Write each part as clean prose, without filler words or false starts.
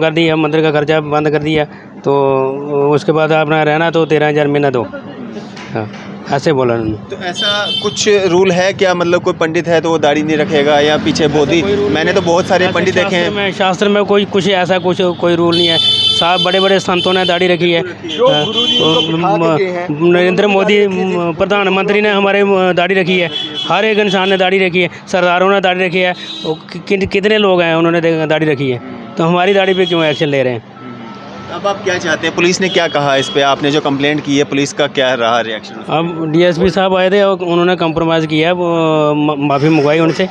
कर दी है, मंदिर का खर्चा बंद कर दिया, तो उसके बाद अपना रहना तो 13,000 महीना दो। हाँ, ऐसे बोला उन्होंने। तो ऐसा कुछ रूल है क्या, मतलब कोई पंडित है तो वो दाढ़ी नहीं रखेगा या पीछे बोधी? मैंने तो बहुत सारे पंडित देखे हैं। शास्त्र में कोई कुछ ऐसा कुछ कोई रूल नहीं है। साहब बड़े बड़े संतों ने दाढ़ी रखी है। नरेंद्र मोदी प्रधानमंत्री ने हमारे दाढ़ी रखी है, हर एक इंसान ने दाढ़ी रखी है, सरदारों ने दाढ़ी रखी है। कितने लोग हैं उन्होंने दाढ़ी रखी है, तो हमारी दाढ़ी पे क्यों एक्शन ले रहे हैं? अब आप क्या चाहते हैं? पुलिस ने क्या कहा इस पे? आपने जो कंप्लेंट की है, पुलिस का क्या रहा रिएक्शन? अब डीएसपी साहब आए थे और उन्होंने कंप्रोमाइज़ किया है, वो माफ़ी मंगवाई उनसे।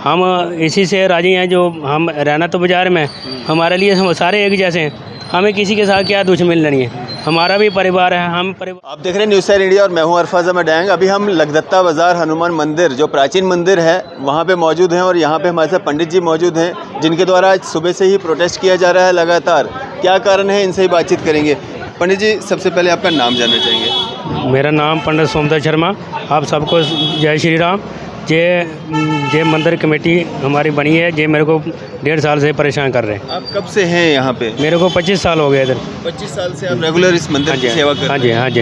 हम इसी से राजी हैं, जो हम रहना तो बाज़ार में, हमारे लिए हम सारे एक जैसे हैं, हमें किसी के साथ क्या दुश्मनी नहीं है, हमारा भी परिवार है, हम परिवार। आप देख रहे हैं न्यूज़ सैर इंडिया और मैं हूं अरफाज अहमद डैंग। अभी हम लगदत्ता बाज़ार हनुमान मंदिर, जो प्राचीन मंदिर है, वहां पे मौजूद हैं और यहां पे हमारे साथ पंडित जी मौजूद हैं, जिनके द्वारा आज सुबह से ही प्रोटेस्ट किया जा रहा है लगातार। क्या कारण है, इनसे ही बातचीत करेंगे। पंडित जी, सबसे पहले आपका नाम जानना चाहेंगे। मेरा नाम पंडित सोमदत्त शर्मा। आप सबको जय श्री राम। जे मंदिर कमेटी हमारी बनी है, जे मेरे को 1.5 साल से परेशान कर रहे हैं। आप कब से हैं यहाँ पे? मेरे को 25 साल हो गए इधर। 25 साल से आप रेगुलर इस मंदिर की सेवा कर रहे हैं? हाँ जी, हाँ जी।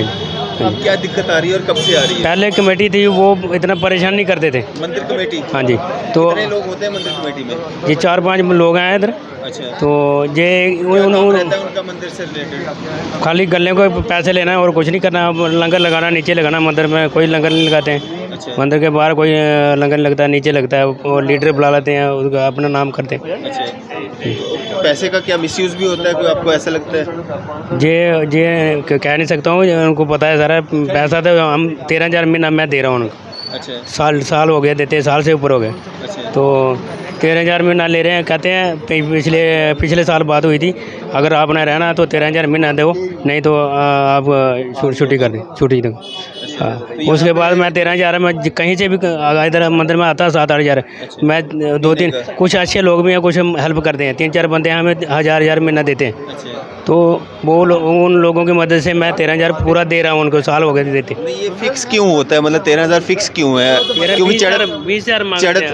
अब क्या दिक्कत आ रही है और कब से आ रही है? पहले कमेटी थी, वो इतना परेशान नहीं करते थे। मंदिर कमेटी? हाँ जी। तो कितने लोग होते हैं मंदिर कमेटी में? ये 4-5 लोग हैं इधर। अच्छा। तो ये उनका मंदिर से रिलेटेड खाली गले को पैसे लेना है और कुछ नहीं करना। लंगर लगाना, नीचे लगाना। मंदिर में कोई लंगर नहीं लगाते हैं। अच्छा। मंदिर के बाहर कोई लंगर नहीं लगता है, नीचे लगता है। और लीडर बुला लेते हैं, उसका अपना नाम करते हैं। अच्छा। तो पैसे का क्या मिसयूज़ भी होता है, कोई आपको ऐसा लगता है? ये कह नहीं सकता हूँ, उनको पता है सारा। पैसा तो हम 13,000 महीना मैं दे रहा हूँ उनको। अच्छा। साल हो गए देते, साल से ऊपर हो गए। अच्छा। तो 13,000 महीना ले रहे हैं। कहते हैं पिछले साल बात हुई थी, अगर आपने रहना तो 13,000 महीना दो, नहीं तो आप छुट्टी कर दें, छुट्टी दो। हाँ, उसके बाद मैं 13,000 में कहीं से भी इधर मंदिर में आता 7-8 हज़ार। मैं 2-3 कुछ अच्छे लोग भी हैं, कुछ हेल्प करते हैं। 3-4 बंदे हैं, हमें 1,000 महीना देते हैं। तो उन लोगों की मदद से मैं 13,000 पूरा दे रहा हूँ उनको। साल हो गए देते। ये फिक्स क्यों होता है, मतलब 13,000 फिक्स क्यों है? क्योंकि 20,000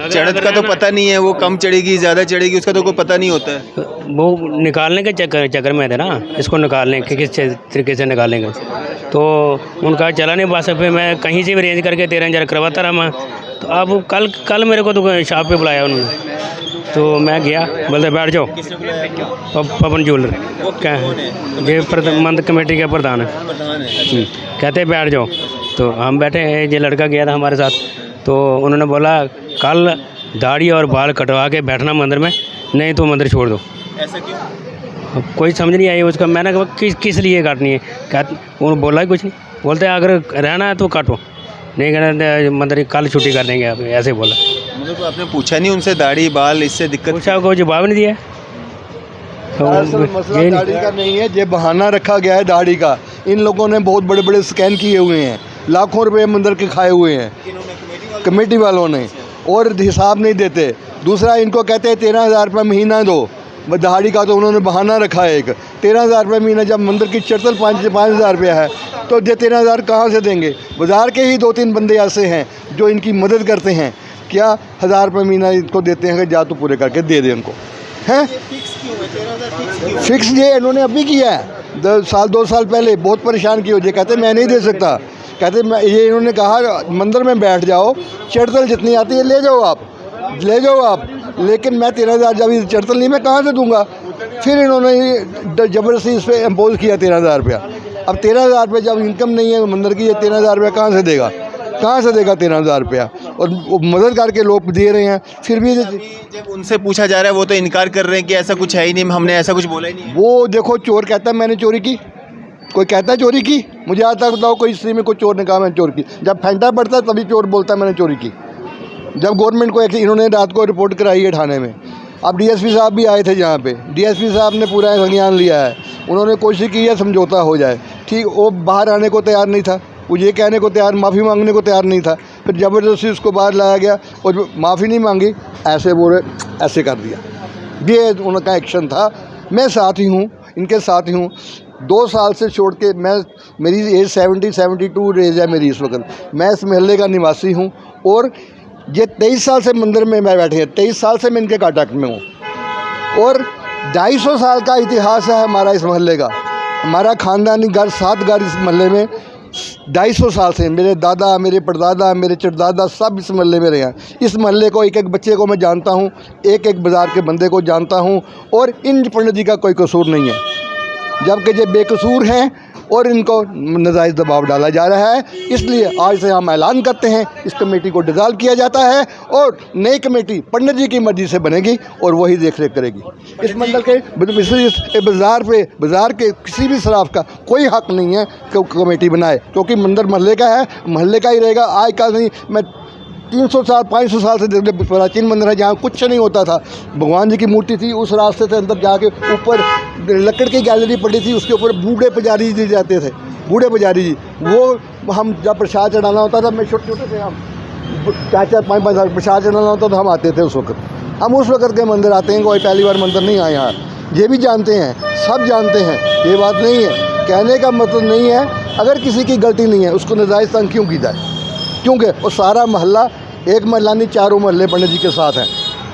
चढ़त का तो पता नहीं है, वो कम चढ़ेगी ज़्यादा चढ़ेगी उसका तो कोई पता नहीं होता है। वो निकालने के चक्कर में थे ना, इसको निकालने के किस तरीके से निकालेंगे। तो उनका चला नहीं, बस फिर मैं कहीं से भी रेंज करके 13,000 करवाता रहा मैं। तो अब कल मेरे को तो शॉप पे बुलाया उन्होंने, तो मैं गया, बोलते बैठ जाओ। पवन ज्वेलर क्या है, ये मंदिर कमेटी के प्रधान है। कहते बैठ जाओ। तो हम बैठे, ये लड़का गया था हमारे साथ, तो उन्होंने बोला कल दाढ़ी और बाल कटवा के बैठना मंदिर में, नहीं तो मंदिर छोड़ दो। ऐसा क्यों? कोई समझ नहीं आई उसका। मैंने कहा किस लिए काटनी है? उन्होंने बोला ही कुछ नहीं। बोलते अगर रहना है तो काटो, नहीं कहना मंदिर कल छुट्टी कर देंगे आप, ऐसे बोला। मतलब आपने पूछा नहीं उनसे दाढ़ी बाल इससे दिक्कत? पूछा, कोई जवाब नहीं दिया। मसला दाढ़ी का नहीं है, ये बहाना रखा गया है दाढ़ी का। इन लोगों ने बहुत बड़े बड़े स्कैम किए हुए हैं, लाखों रुपए मंदिर के खाए हुए हैं कमेटी वालों ने, और हिसाब नहीं देते। दूसरा, इनको कहते हैं 13,000 रुपये महीना दो, दाढ़ी का तो उन्होंने बहाना रखा है एक। 13,000 रुपये महीना, जब मंदिर की चढ़तल 5,000 रुपया है, तो ये 13,000 कहाँ से देंगे? बाज़ार के ही 2-3 बंदे ऐसे हैं जो इनकी मदद करते हैं। क्या 1,000 रुपये महीना इनको देते हैं कि जा तो पूरे करके दे उनको, हैं? फिक्स ये इन्होंने अभी किया है, 2 साल पहले बहुत परेशान किए। ये कहते मैं नहीं दे सकता, कहते ये इन्होंने कहा मंदिर में बैठ जाओ, चढ़तल जितनी आती है ले जाओ आप, लेकिन मैं 13,000 जब चढ़तल नहीं मैं कहाँ से दूंगा? फिर इन्होंने ज़बरदस्ती इस पर इम्पोज किया 13,000 रुपया। अब 13,000 रुपये जब इनकम नहीं है मंदिर की, ये 13,000 रुपया कहाँ से देगा 13,000 रुपया? और मदद करके लोग दे रहे हैं, फिर भी जब उनसे पूछा जा रहा है वो तो इनकार कर रहे हैं कि ऐसा कुछ है ही नहीं, हमने ऐसा कुछ बोला ही नहीं। वो देखो, चोर कहता है मैंने चोरी की, कोई कहता है चोरी की? मुझे आज तक बताओ कोई स्त्री में कोई चोर ने कहा मैंने चोरी की? जब फेंटा पड़ता है तभी चोर बोलता है मैंने चोरी की। जब गवर्नमेंट को इन्होंने रात को रिपोर्ट कराई है थाने में। अब डीएसपी साहब भी आए थे यहाँ पे, डीएसपी साहब ने पूरा संज्ञान लिया है, उन्होंने कोशिश की है समझौता हो जाए, ठीक। वो बाहर आने को तैयार नहीं था, वो ये कहने को तैयार, माफ़ी मांगने को तैयार नहीं था। फिर ज़बरदस्ती उसको बाहर लाया गया और माफ़ी नहीं मांगी, ऐसे बोले, ऐसे कर दिया। ये उनका एक्शन था। मैं साथ ही हूँ, इनके साथ ही हूँ। 2 साल से छोड़ के मेरी एज 72 एज है मेरी इस वक्त। मैं इस महल्ले का निवासी हूँ और ये 23 साल से मंदिर में मैं बैठे हैं, 23 साल से मैं इनके कांटेक्ट में हूँ। और 250 साल का इतिहास है हमारा इस मोहल्ले का। हमारा ख़ानदानी घर 7 घर इस मोहल्ले में 250 साल से, मेरे दादा, मेरे परदादा, मेरे चटदादा सब इस मोहल्ले में रहे हैं। इस मोहल्ले को एक एक बच्चे को मैं जानता हूँ, एक एक बाज़ार के बंदे को जानता हूँ, और इन पंडित जी का कोई कसूर नहीं है, जबकि ये बेकसूर हैं और इनको नाजायज़ दबाव डाला जा रहा है। इसलिए आज से हम ऐलान करते हैं, इस कमेटी को डिसॉल्व किया जाता है और नई कमेटी पंडित जी की मर्जी से बनेगी और वही देख रेख करेगी। इस मंडल के बाज़ार के किसी भी शराफ का कोई हक नहीं है कि कमेटी बनाए, क्योंकि मंदिर मोहल्ले का है, मोहल्ले का ही रहेगा। आज का नहीं, मैं 300 साल 500 साल से प्राचीन मंदिर है जहाँ कुछ नहीं होता था। भगवान जी की मूर्ति थी, उस रास्ते से अंदर जाके ऊपर लकड़ की गैलरी पड़ी थी, उसके ऊपर बूढ़े पुजारी जी जाते थे, बूढ़े पुजारी जी। वो हम जब प्रसाद चढ़ाना होता था, मैं छोटे छोटे थे, हम 4-4 5-5 साल प्रसाद चढ़ाना होता तो हम आते थे उस वक्त। हम उस वक्त के मंदिर आते हैं, कोई पहली बार मंदिर नहीं आए यहाँ। ये भी जानते हैं, सब जानते हैं, ये बात नहीं है। कहने का मतलब नहीं है, अगर किसी की गलती नहीं है उसको नाजायज़ तंग क्यों की जाए, क्योंकि वो सारा मोहल्ला, एक मोहल्ला नहीं, चारों मोहल्ले पंडित जी के साथ हैं।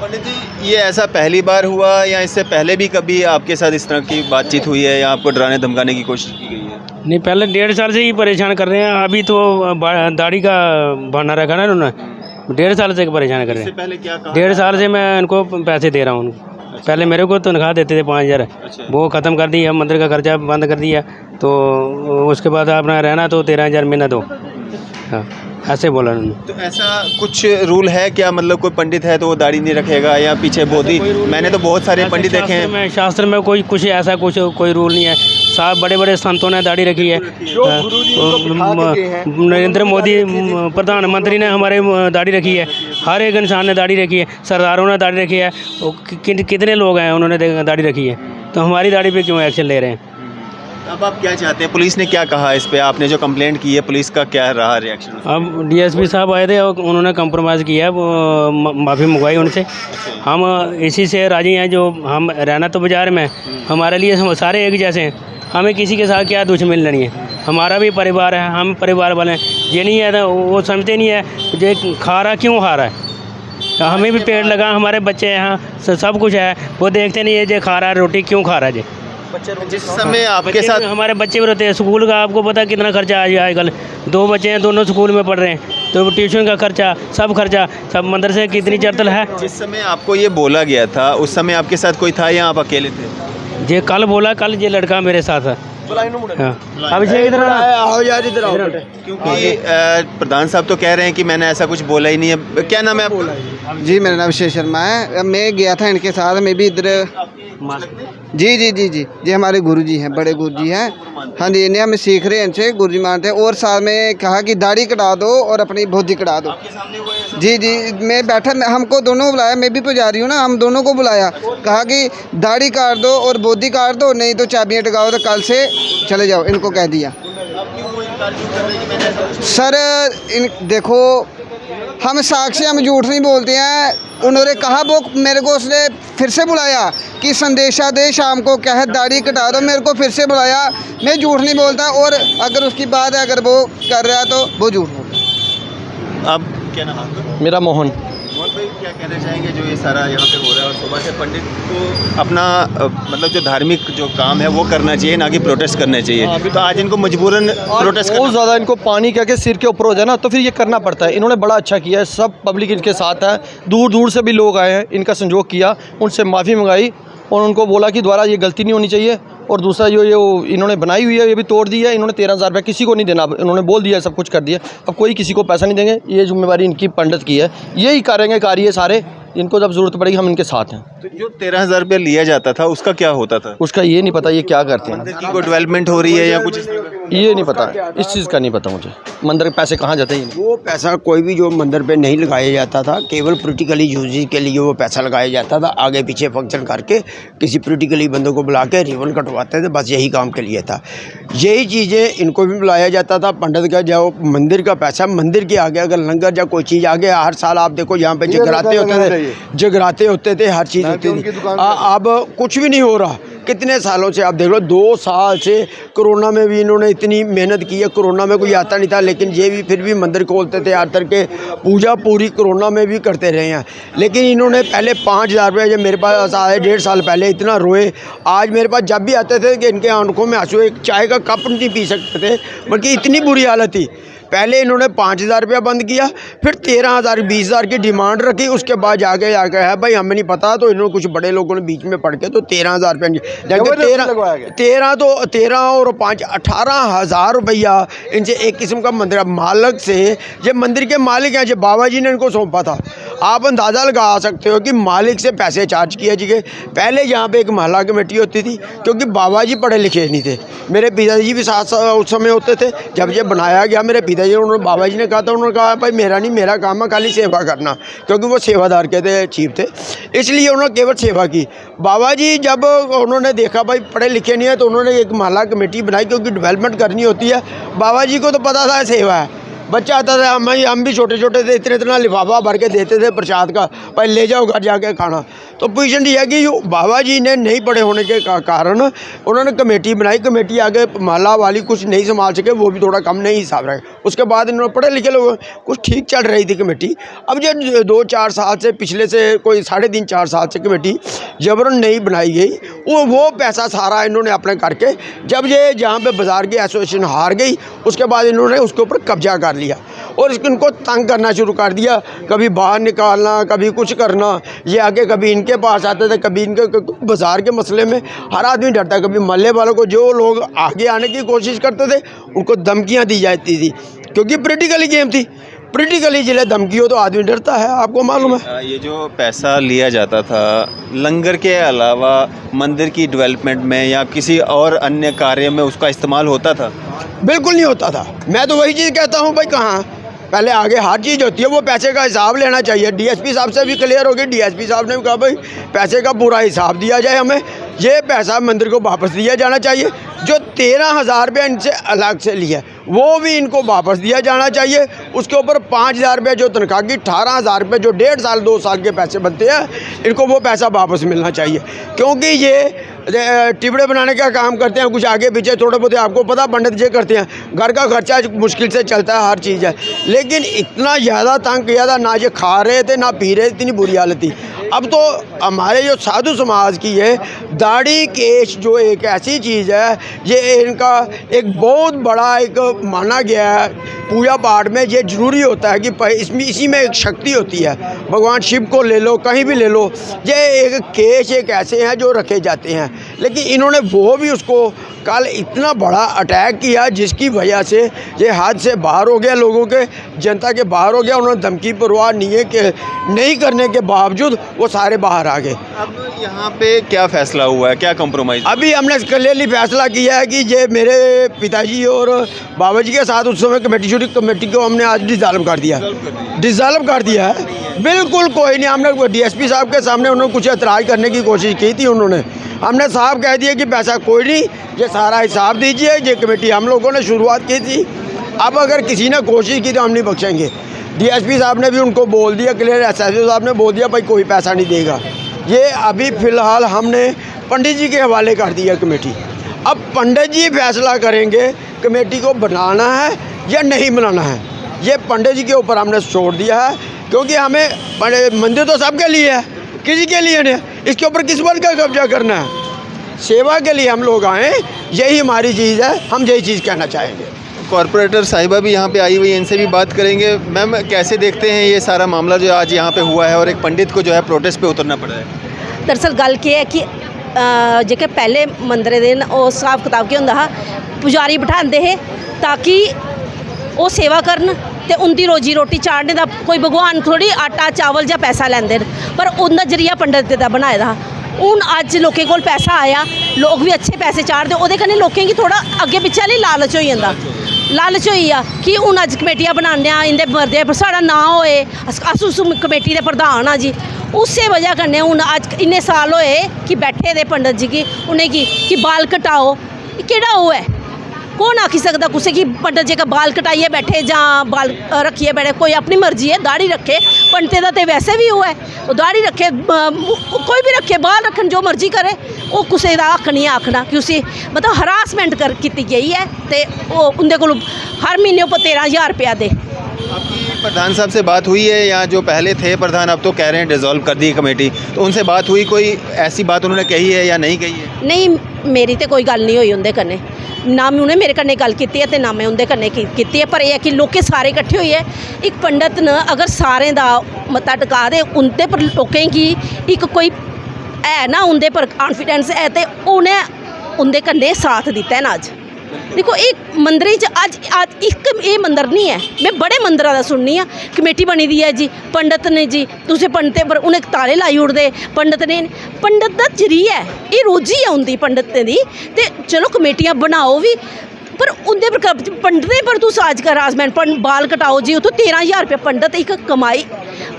पंडित जी, ये ऐसा पहली बार हुआ या इससे पहले भी कभी आपके साथ इस तरह की बातचीत हुई है या आपको डराने धमकाने की कोशिश की गई है? नहीं, पहले 1.5 साल से ही परेशान कर रहे हैं। अभी तो दाढ़ी का बहाना रखा ना उन्होंने, 1.5 साल से परेशान कर रहे इससे हैं। पहले क्या कहा? 1.5 साल से मैं इनको पैसे दे रहा हूँ। पहले मेरे को तनख्वाह देते थे 5000, वो ख़त्म कर दी, अब मंदिर का खर्चा बंद कर दिया, तो उसके बाद अपना रहना तो 13,000 महीना दो। हाँ, ऐसे बोला उन्होंने। तो ऐसा कुछ रूल है क्या? मतलब कोई पंडित है तो वो दाढ़ी नहीं रखेगा या पीछे बोधी? मैंने तो बहुत सारे पंडित देखे हैं। शास्त्र में कोई कुछ ऐसा कोई रूल नहीं है। साहब बड़े बड़े संतों ने दाढ़ी रखी है। नरेंद्र मोदी प्रधानमंत्री ने हमारे दाढ़ी रखी है, हर एक इंसान ने दाढ़ी रखी है, सरदारों ने दाढ़ी रखी है। कितने लोग हैं उन्होंने दाढ़ी रखी है, तो हमारी दाढ़ी पे क्यों एक्शन ले रहे हैं? अब आप क्या चाहते हैं? पुलिस ने क्या कहा इस पे? आपने जो कंप्लेंट की है, पुलिस का क्या रहा रिएक्शन? अब डीएसपी साहब आए थे और उन्होंने कंप्रोमाइज़ किया, माफ़ी मंगवाई उनसे। हम इसी से राजी हैं, जो हम रहना तो बाज़ार में, हमारे लिए हम सारे एक जैसे हैं, हमें किसी के साथ क्या दुश्मनी नहीं है। हमारा भी परिवार है, हम परिवार वाले हैं। ये नहीं है तो वो समझते नहीं है जो खा रहा क्यों खा रहा है। हमें भी पेड़ लगा, हमारे बच्चे यहाँ सब कुछ है, वो देखते नहीं है जो खा रहा है रोटी क्यों खा रहा है। जिस समय आपके साथ हमारे बच्चे भी रहते हैं, स्कूल का आपको पता कितना खर्चा आजकल, 2 बच्चे हैं, दोनों स्कूल में पढ़ रहे हैं, तो ट्यूशन का खर्चा, सब मदरसे कितनी चर्तल है। जिस समय आपको ये बोला गया था उस समय आपके साथ कोई था या आप अकेले थे? ये कल बोला, कल ये लड़का मेरे साथ है। हाँ, अभिषेक इधर आओ यार, इधर आओ। क्योंकि प्रधान साहब तो कह रहे हैं कि मैंने ऐसा कुछ बोला ही नहीं है। क्या नाम है आपका? जी, मेरा नाम अभिषेक शर्मा है। मैं गया था इनके साथ, मैं भी इधर। जी जी जी जी जी, हमारे गुरुजी हैं, बड़े गुरुजी हैं। हाँ जी, इन्हें हम सीख रहे हैं, इनसे गुरुजी मानते हैं। और साथ में कहा कि दाढ़ी कटा दो और अपनी बोधी कटा दो। जी जी, मैं बैठा, हमको दोनों को बुलाया, मैं भी पुजारी हूँ ना, हम दोनों को बुलाया, कहा कि दाढ़ी काट दो और बोधी काट दो, नहीं तो चाबियाँ टकाओ, तो कल से चले जाओ, इनको कह दिया। सर देखो, हम साक्षी, हम झूठ नहीं बोलते हैं। उन्होंने कहा, वो मेरे को उसने फिर से बुलाया कि संदेशा दे शाम को, क्या है दाढ़ी कटा दो, मेरे को फिर से बुलाया। मैं झूठ नहीं बोलता, और अगर उसकी बात है, अगर वो कर रहा है तो वो झूठ बोलता। अब क्या नाम आपका? मेरा मोहन भाई, क्या कहना चाहेंगे जो ये सारा यहाँ पे हो रहा है? और सुबह से पंडित को अपना मतलब जो धार्मिक जो काम है वो करना चाहिए, ना कि प्रोटेस्ट करने चाहिए। तो आज इनको मजबूरन प्रोटेस्ट बहुत ज़्यादा इनको पानी क्या सिर के ऊपर हो जाए ना, तो फिर ये करना पड़ता है। इन्होंने बड़ा अच्छा किया है, सब पब्लिक इनके साथ है, दूर दूर से भी लोग आए हैं, इनका संजोग किया, उनसे माफ़ी मंगाई और उनको बोला कि दोबारा ये गलती नहीं होनी चाहिए। और दूसरा जो ये इन्होंने बनाई हुई है ये भी तोड़ दी है। इन्होंने 13,000 रुपये किसी को नहीं देना, इन्होंने बोल दिया, सब कुछ कर दिया, अब कोई किसी को पैसा नहीं देंगे। ये जिम्मेवारी इनकी पंडित की है, यही करेंगे कार्य सारे, इनको जब ज़रूरत पड़ेगी हम इनके साथ हैं। तो जो 13,000 रुपये लिया जाता था उसका क्या होता था? उसका ये नहीं पता ये क्या करते हैं, मंदिर की कोई डेवलपमेंट हो रही है या कुछ? ये नहीं पता, इस चीज़ का नहीं पता मुझे। मंदिर के पैसे कहाँ जाते हैं? वो पैसा कोई भी जो मंदिर पे नहीं लगाया जाता था, केवल पोलिटिकली यूज के लिए वो पैसा लगाया जाता था। आगे पीछे फंक्शन करके किसी पोलिटिकली बंदों को बुला के रिबन कटवाते थे, बस यही काम के लिए था। यही चीज़ें इनको भी बुलाया जाता था। पंडित का जो मंदिर का पैसा, मंदिर के आगे अगर लंगर या कोई चीज़ आगे, हर साल आप देखो यहाँ पे जगराते होते थे, हर चीज़ होती थी। अब कुछ भी नहीं हो रहा। कितने सालों से आप देख लो, 2 साल से कोरोना में भी इन्होंने इतनी मेहनत की है। कोरोना में कोई आता नहीं था, लेकिन ये भी फिर भी मंदिर खोलते थे, हर तरह के पूजा पूरी कोरोना में भी करते रहे हैं। लेकिन इन्होंने पहले 5,000 रुपये जब मेरे पास आए 1.5 साल पहले, इतना रोए। आज मेरे पास जब भी आते थे कि इनके आंखों में आंसू, एक चाय का कप नहीं पी सकते थे, बल्कि इतनी बुरी हालत थी। पहले इन्होंने 5,000 रुपया बंद किया, फिर 13,000 20,000 की डिमांड रखी। उसके बाद जाके है भाई हमें नहीं पता, तो इन्होंने कुछ बड़े लोगों ने बीच में पढ़ के तो 13,000 रुपये, 13 और 5 18,000 रुपया इनसे एक किस्म का मंदिर मालिक से, ये मंदिर के मालिक हैं, जो बाबा जी ने इनको सौंपा था। आप अंदाज़ा लगा सकते हो कि मालिक से पैसे चार्ज किए जी के। पहले यहाँ पे एक महला कमेटी होती थी, क्योंकि बाबा जी पढ़े लिखे नहीं थे। मेरे पिताजी भी साथ उस समय होते थे जब ये बनाया गया। मेरे पिताजी उन्होंने, बाबा जी ने कहा था, उन्होंने कहा भाई मेरा नहीं, मेरा काम है खाली सेवा करना, क्योंकि वो सेवादार के थे, चीफ थे, इसलिए उन्होंने केवल सेवा की। बाबा जी जब उन्होंने देखा भाई पढ़े लिखे नहीं है, तो उन्होंने एक महला कमेटी बनाई, क्योंकि डेवलपमेंट करनी होती है। बाबा जी को तो पता था सेवा है। बच्चा आता था, हम भी छोटे छोटे थे, इतना लिफाफा भर के देते थे प्रसाद का, भाई ले जाओ घर जाके खाना। तो पोजीशन ये है कि बाबा जी ने नहीं पढ़े होने के कारण उन्होंने कमेटी बनाई। कमेटी आगे महला वाली कुछ नहीं संभाल सके, वो भी थोड़ा कम नहीं हिसाब रहे। उसके बाद इन्होंने पढ़े लिखे लोग, कुछ ठीक चल रही थी कमेटी। अब जो 2-4 साल से, पिछले से कोई 3.5-4 साल से कमेटी जबरन नहीं बनाई गई, वो पैसा सारा इन्होंने अपने करके, जब ये जहाँ पे बाज़ार की एसोसिएशन हार गई, उसके बाद इन्होंने उसके ऊपर कब्जा कर लिया और इनको तंग करना शुरू कर दिया। कभी बाहर निकालना, कभी कुछ करना। ये आगे कभी इनके पास आते थे, कभी इनके, बाज़ार के मसले में हर आदमी डरता है। कभी मोहल्ले वालों को, जो लोग आगे आने की कोशिश करते थे, उनको धमकियाँ दी जाती थी, क्योंकि पॉलिटिकली गेम थी। पॉलिटिकली जिले धमकी हो तो आदमी डरता है, आपको मालूम है। ये जो पैसा लिया जाता था लंगर के अलावा मंदिर की डेवलपमेंट में या किसी और अन्य कार्य में उसका इस्तेमाल होता था? बिल्कुल नहीं होता था। मैं तो वही चीज़ कहता हूँ भाई, कहाँ पहले आगे हर चीज़ होती है, वो पैसे का हिसाब लेना चाहिए। डीएसपी साहब से भी क्लियर हो गई। डीएसपी साहब ने भी कहा भाई पैसे का पूरा हिसाब दिया जाए, हमें ये पैसा मंदिर को वापस दिया जाना चाहिए। जो 13,000 रुपये इनसे अलग से लिया वो भी इनको वापस दिया जाना चाहिए। उसके ऊपर 5,000 रुपये जो तनख्वाह की, 18,000 रुपये जो 1.5 साल 2 साल के पैसे बनते हैं, इनको वो पैसा वापस मिलना चाहिए। क्योंकि ये टिबड़े बनाने का काम करते हैं, कुछ आगे पीछे थोड़े बहुत आपको पता पंडित जी करते हैं, घर का खर्चा मुश्किल से चलता है, हर चीज़ है। लेकिन इतना ज़्यादा तंग किया था, ना ये खा रहे थे ना पी रहे थे, इतनी बुरी हालत थी। अब तो हमारे जो साधु समाज की है, दाढ़ी केश जो एक ऐसी चीज़ है, ये इनका एक बहुत बड़ा एक माना गया है पूजा पाठ में। ये ज़रूरी होता है कि इसमें इसी में एक शक्ति होती है। भगवान शिव को ले लो, कहीं भी ले लो, ये एक केश एक ऐसे हैं जो रखे जाते हैं। लेकिन इन्होंने वो भी उसको कल इतना बड़ा अटैक किया, जिसकी वजह से ये हाथ से बाहर हो गया, लोगों के, जनता के बाहर हो गया। उन्होंने धमकी परवाह नहीं करने के बावजूद वो सारे बाहर आ गए। अब यहाँ पे क्या फैसला हुआ है, क्या कॉम्प्रोमाइज़? अभी हमने क्लियरली फैसला किया है कि ये मेरे पिताजी और बाबा जी के साथ उस समय कमेटी को हमने आज डिसॉल्व कर दिया है। बिल्कुल कोई नहीं। हमने डीएसपी साहब के सामने उन्होंने कुछ एतराज़ करने की कोशिश की थी, उन्होंने, हमने साहब कह दिया कि पैसा कोई नहीं, ये सारा हिसाब दीजिए। ये कमेटी हम लोगों ने शुरुआत की थी, अब अगर किसी ने कोशिश की तो हम नहीं बख्शेंगे। डीएसपी साहब ने भी उनको बोल दिया क्लियर, एसएसपी साहब ने बोल दिया भाई कोई पैसा नहीं देगा। ये अभी फ़िलहाल हमने पंडित जी के हवाले कर दिया कमेटी। अब पंडित जी फैसला करेंगे कमेटी को बनाना है या नहीं बनाना है, ये पंडित जी के ऊपर हमने छोड़ दिया है। क्योंकि हमें मंदिर तो सबके लिए है, किसी के लिए नहीं। इसके ऊपर किस बात का कब्जा करना है? सेवा के लिए हम लोग आए, यही हमारी चीज़ है, हम यही चीज़ कहना चाहेंगे। कॉरपोरेटर साहिबा भी यहाँ पे आई हुई है, इनसे भी बात करेंगे। मैम, कैसे देखते हैं ये सारा मामला जो आज यहाँ पे हुआ है और एक पंडित को जो है प्रोटेस्ट पे उतरना पड़ा है? दरअसल गल क्या है कि जेके पहले मंदरे दिन वो हिसाब किताब क्या होंदा हा, पुजारी बिठांदे हे ताकि वो सेवा करन ते उनकी रोजी रोटी चाढ़ने का कोई भगवान थोड़ी आटा चावल या पैसा लैंदे न, पर उनका जरिया पंडित दा बनाए दा। हूँ अज लोगों को पैसा आया, लोग भी अच्छे पैसे चाढ़ते, वो कन्नै लोगों की थोड़ा अगे पिछे आह्ली लालच हो जाता। लालच होई आ कि हूँ अज कमेटियां बनाने इंदे मरदे साड़ा नां होए, अस उस कमेटी के प्रधान हाँ जी। उस वजह कन्नै हूँ अज इन्ने साल होए कि बैठे दे पंडित जी की उन्हें कि बाल कटाओ, केड़ा वो है? कौन आखी सकता कुछ कि पंडित जी का बाल कटाइए बैठे ਜਾਂ बाल रखिए बैठे, कोई अपनी मर्जी है दाढ़ी रखे। पंडित का तो वैसे भी हुआ है, वो दाढ़ी रखे, कोई भी रखे, बाल रखन जो मर्जी करे, वो किसी का हक नहीं आखना कि उसी मतलब हरासमेंट कर की गई है। तो उनके को हर महीने ऊपर 13,000 रुपया दे। आपकी प्रधान साहब से बात हुई है, या जो पहले थे प्रधान अब तो कह रहे हैं डिसॉल्व कर दी कमेटी, तो उनसे बात हुई, कोई ऐसी बात उन्होंने कही है या नहीं कही है? नहीं, मेरी तो कोई गल नहीं हुई उनके कन्ने, ना उन्हें मेरे कन्ने गल की है, ना मैं उनके कन्ने की है। पर यह है कि लोग सारे इकट्ठे हुए है, एक पंडित ने अगर सारे का मत्था टका दे, उनते पर लोगों की एक कोई है ना उनके पर कॉन्फिडेंस है, तो उन्हें उनके कन्ने साथ दिता है ना। अज देखो एक मंदिर अज एक ये मंदिर नहीं है, मैं बड़े मंदिरों का सुननी हाँ, कमेटी बनी दी है जी, पंडित ने जी, तुम पंडित पर उन्हें ताले लाई उड़ते, पंडित ने, पंडित का जरिया है, ये रोजी है उनकी पंडित की। तो चलो कमेटियाँ बनाओ भी, पर उनके पर पंडितें पर तुम आज का हरासमेंट बाल कटाओ जी, उतो 13,000 रुपया पंडित एक कमाई,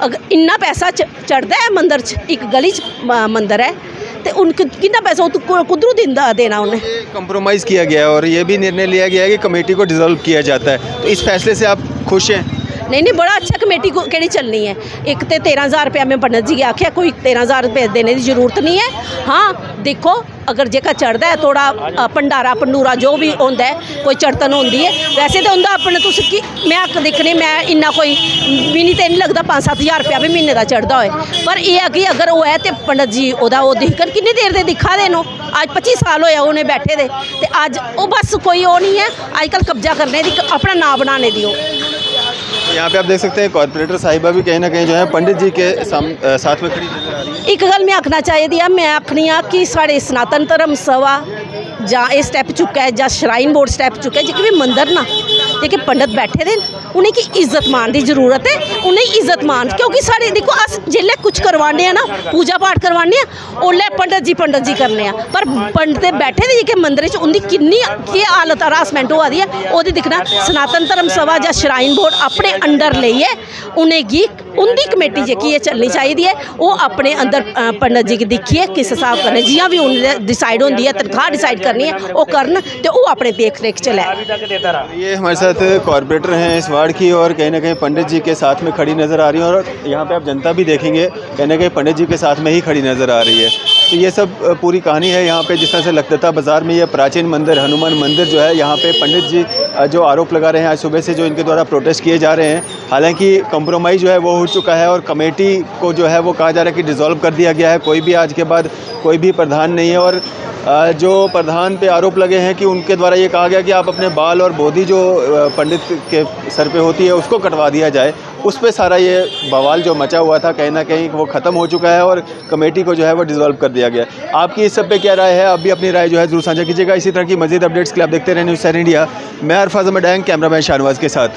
अगर इन्ना पैसा चढ़ता है मंदिर च, एक गली च मंदिर है, तो उन कितना पैसा कुदरू देना उन्हें। कंप्रोमाइज़ किया गया है और ये भी निर्णय लिया गया है कि कमेटी को डिसॉल्व किया जाता है, तो इस फैसले से आप खुश हैं? नहीं, बड़ा अच्छा कमेटी को कड़ी चलनी है। एक तो 13,000 रुपया मैं पंडित जी के आख्या, कोई 13,000 रुपये देने की जरूरत नहीं है। हाँ देखो, अगर जेका चढ़ता है थोड़ा भंडारा भंडूरा जो भी होता है, कोई चढ़तन होती है, वैसे तो उनका अपने तुस कि मैं देखने मैं इन्ना कोई भी नहीं लगता 5-7 हज़ार रुपया भी महीने का चढ़ता हो। पर यह है कि अगर वो है तो पंडित जी वो दिखन किन्नी देर दे दिखा देनो, आज 25 साल होया उन्हें बैठे दे, तो अज वो बस कोई वो नहीं है आजकल कब्जा करने की, अपना नाम बनाने दी। यहाँ पे आप देख सकते हैं कॉर्पोरेटर साहिबा भी कहीं ना कहीं जो है पंडित जी के साथ में खड़ी नजर आ रही है। एक गल मैं आखना चाहिए है, मैं आखनी हाँ कि साढ़े सनातन धर्म सभा ਜਾਂ ਇਹ ਸਟੈਪ ਚੁੱਕਾ ਹੈ ਜਾਂ ਸ਼ਰਾइन बोर्ड स्टैप चुका है, जितने भी मंदिर ना जेके पंडित बैठे दे उन्हें की इज्जत मान की जरूरत है, उन्हें इज्जत मान, क्योंकि सारे देखो अस जिले कुछ करवाने हैं ना, पूजा पाठ करवाने हैं ओले पंडित जी करने हैं, पर पंडित बैठे दे जेके मंदिर च उनकी किन्नी की हालत हरासमेंट होआ दी है, वो दिखना सनातन धर्म सभा या श्राइन बोर्ड अपने अंडर लेइए उन्हें उनकी कमेटी जी चलनी चाहिए है, वो अपने अंदर पंडित जी की दिखिए किस हिसाब करने, जियां भी उन्हें डिसाइड होती है तनख्वाह डिसाइड करनी है वो करन, तो वो अपने देख रेख चले। ये हमारे साथ कॉर्पोरेटर हैं इस वार्ड की और कहीं ना कहीं पंडित जी के साथ में खड़ी नज़र आ रही है, और यहाँ पे आप जनता भी देखेंगे कहीं ना कहीं पंडित जी के साथ में ही खड़ी नज़र आ रही है। तो ये सब पूरी कहानी है यहाँ पे, जिस तरह से लखदत्ता बाज़ार में ये प्राचीन मंदिर हनुमान मंदिर जो है, यहाँ पे पंडित जी जो आरोप लगा रहे हैं आज सुबह से, जो इनके द्वारा प्रोटेस्ट किए जा रहे हैं, हालांकि कंप्रोमाइज़ जो है वो हो चुका है और कमेटी को जो है वो कहा जा रहा है कि डिसॉल्व कर दिया गया है, कोई भी आज के बाद कोई भी प्रधान नहीं है। और जो प्रधान पे आरोप लगे हैं कि उनके द्वारा ये कहा गया कि आप अपने बाल और बोधी जो पंडित के सर पे होती है उसको कटवा दिया जाए, उस पे सारा ये बवाल जो मचा हुआ था कहीं ना कहीं वो ख़त्म हो चुका है और कमेटी को जो है वो डिसॉल्व कर दिया गया। आपकी इस सब पे क्या राय है? आप भी अपनी राय जो है ज़रूर साझा कीजिएगा। इसी तरह की मज़ीद अपडेट्स के लिए आप देखते रहें न्यूज़ 7 इंडिया। मैं अरफाज अहमद डैंग, कैमरामैन शाहनवाज के साथ।